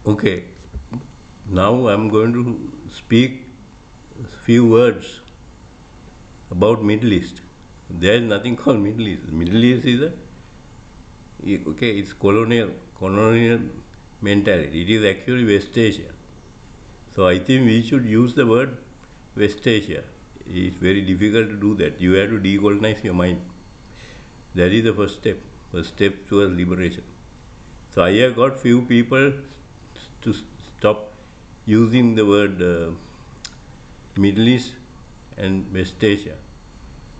Okay, now I'm going to speak a few words about Middle East. There is nothing called Middle East. Middle East is okay, it's colonial mentality. It is actually West Asia. So I think we should use the word West Asia. It's very difficult to do that. You have to decolonize your mind. That is the first step towards liberation. So I have got few people to stop using the word Middle East and West Asia.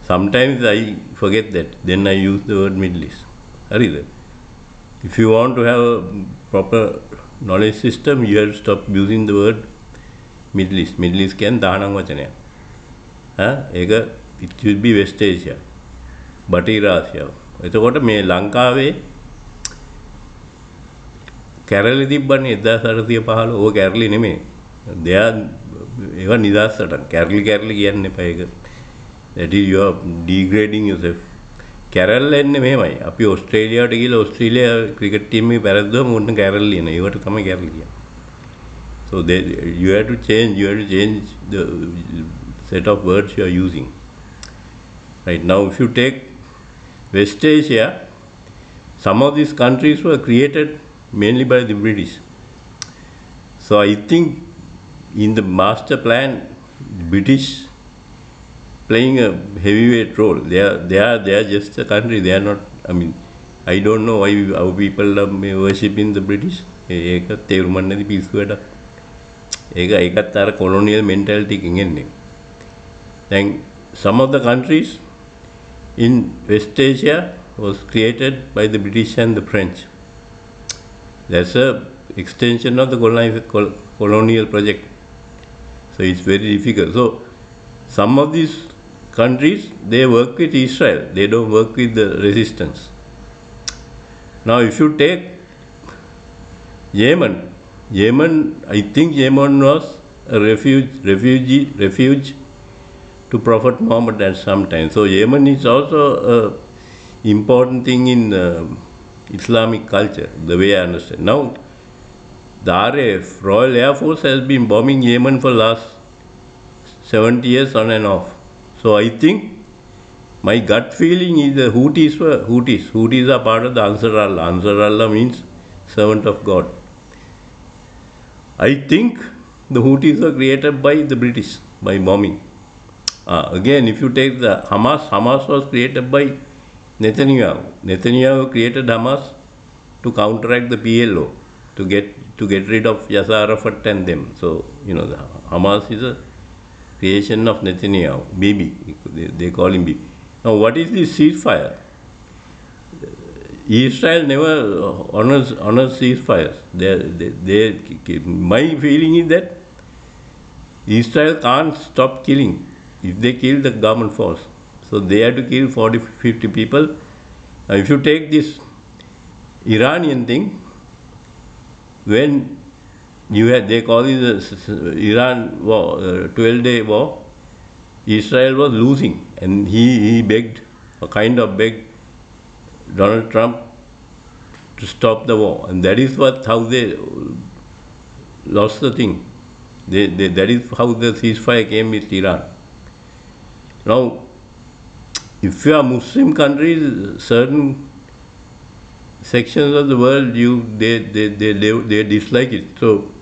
Sometimes I forget that, then I use the word Middle East. Hurry. If you want to have a proper knowledge system, you have to stop using the word Middle East. Middle East can දානං වචනයක්. It should be West Asia. බටහිර ආසියාව. එතකොට මේ ලංකාවේ කැරලි තිබ්බනේ 1815 ඕක කැරලි නෙමෙයි. ඒවා නිදහස් රටක්. කැරලි කියන්න එපා ඒක. That is you are degrading yourself. කැරල් එන්නේ මෙහෙමයි. අපි ඕස්ට්‍රේලියාවට ගිහලා ඕස්ට්‍රේලියා ක්‍රිකට් ටීම් එකේ පැරද්දුවම උන්න කැරල් ලියන. ඒවට තමයි කැරලි කියන්නේ. So you have to change the set of words you are using. Right now, if you take West Asia, some of these countries were created mainly by the British. So I think in the master plan, British playing a heavyweight role. They are just a country. They are not. I mean, I don't know why our people are worshipping the British. ඒක තේරුම් නැති පිස්සු වැඩක්. ඒකත් අර colonial mentality එකකින් එන්නේ. Then some of the countries in West Asia was created by the British and the French. That's a extension of the colonial project. So it's very difficult. So some of these countries, they work with Israel. They don't work with the resistance. Now if you take Yemen, I think Yemen was a refuge to Prophet Muhammad at some time. So Yemen is also an important thing in Islamic culture, the way I understand. Now, the RAF, Royal Air Force, has been bombing Yemen for last 70 years on and off. So I think my gut feeling is the Houthis were Houthis. Houthis are part of the Ansar Allah. Ansar Allah means servant of God. I think the Houthis were created by the British, by bombing. Again, if you take the Hamas was created by Netanyahu. Netanyahu created Hamas to counteract the PLO, to get rid of Yasser Arafat and them. So, the Hamas is a creation of Netanyahu, Bibi. They call him Bibi. Now, what is this ceasefire? Israel never honors ceasefires. My feeling is that Israel can't stop killing if they kill the government force. So they have to kill 40-50 people. Now if you take this Iranian thing, when they call it the Iran war, 12-day war, Israel was losing, and he begged Donald Trump to stop the war, and that is how they lost the thing. That is how the ceasefire came with Iran. Now, if you are Muslim countries, certain sections of the world, they dislike it. So,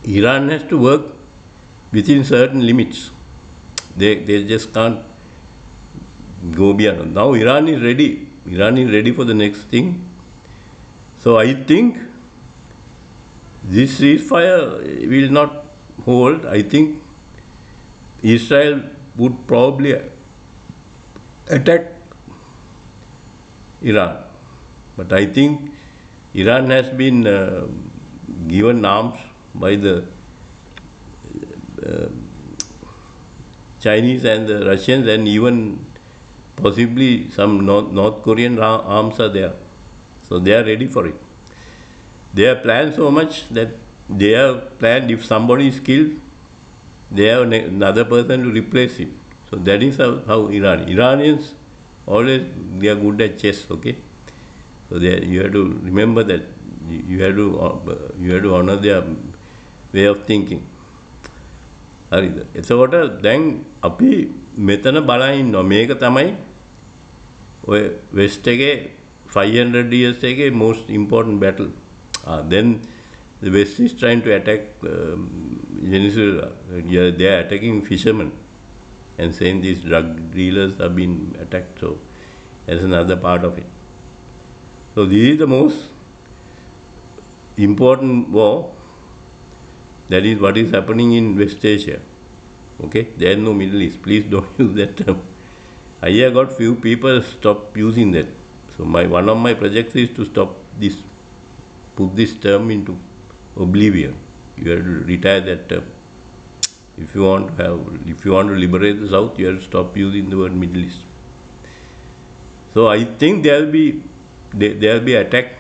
Iran has to work within certain limits. They just can't go beyond. Now, Iran is ready. Iran is ready for the next thing. So, I think this ceasefire will not hold. I think Israel would probably attack Iran. But I think Iran has been given arms by the Chinese and the Russians, and even possibly some North Korean arms are there. So they are ready for it. They have planned so much that they have planned if somebody is killed, they have another person to replace him. So that is how Iranians always, they are good at chess, okay? So you have to remember that you have to honor their way of thinking. හරිද? එතකොට දැන් අපි මෙතන බලන් ඉන්නවා මේක තමයි ඔය වෙස්ට් එකේ 500 years එකේ most important battle. Then the West is trying to attack Venezuela. They are attacking fishermen and saying these drug dealers have been attacked. So that's another part of it. So this is the most important war. That is what is happening in West Asia. Okay, there is no Middle East. Please don't use that term. I have got few people stop using that. So one of my projects is to stop this, put this term into oblivion. You have to retire that term. If you want to liberate the South, you have to stop using the word Middle East. So I think there will be attack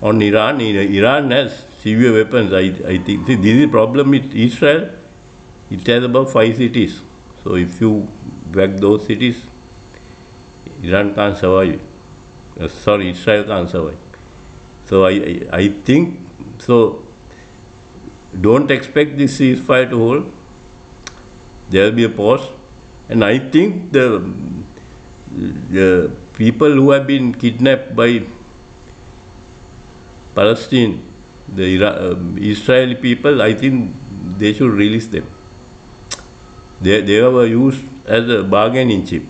on Iran. Iran has severe weapons. I think this is the problem with Israel. It has about 5 cities. So if you whack those cities, Iran can't survive. Israel can't survive. So I think so. Don't expect this ceasefire to hold. There will be a pause, and I think the people who have been kidnapped by Palestine, the Israeli people, I think they should release them. They were used as a bargaining chip,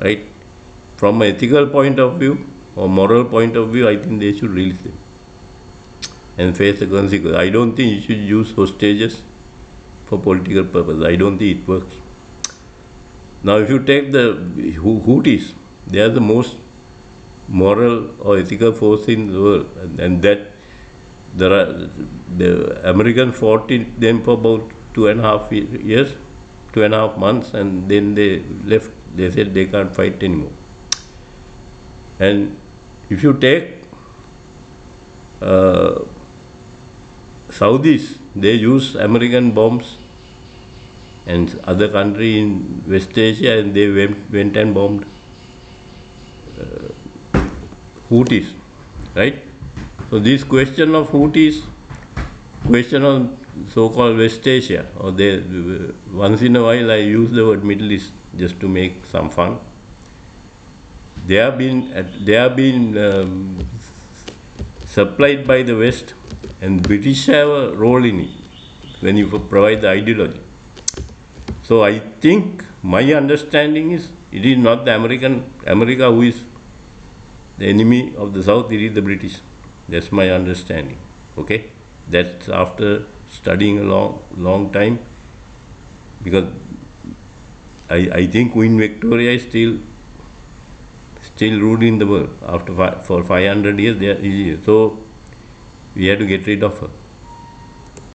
right? From an ethical point of view or moral point of view, I think they should release them and face the consequences. I don't think you should use hostages for political purposes. I don't think it works. Now, if you take the Houthis, they are the most moral or ethical force in the world, and that the Americans fought them for about 2.5 years, 2.5 months, and then they left. They said they can't fight anymore. And if you take Saudis, they use American bombs and other country in West Asia, and they went and bombed Houthis, right? So this question of Houthis, question of so-called West Asia, or once in a while I use the word Middle East just to make some fun. They have been supplied by the West, and British have a role in it when you provide the ideology. So I think my understanding is it is not the America who is the enemy of the South, it is the British. That's my understanding. Okay, that's after studying a long time, because I think Queen Victoria is still ruling the world for 500 years. So we have to get rid of her.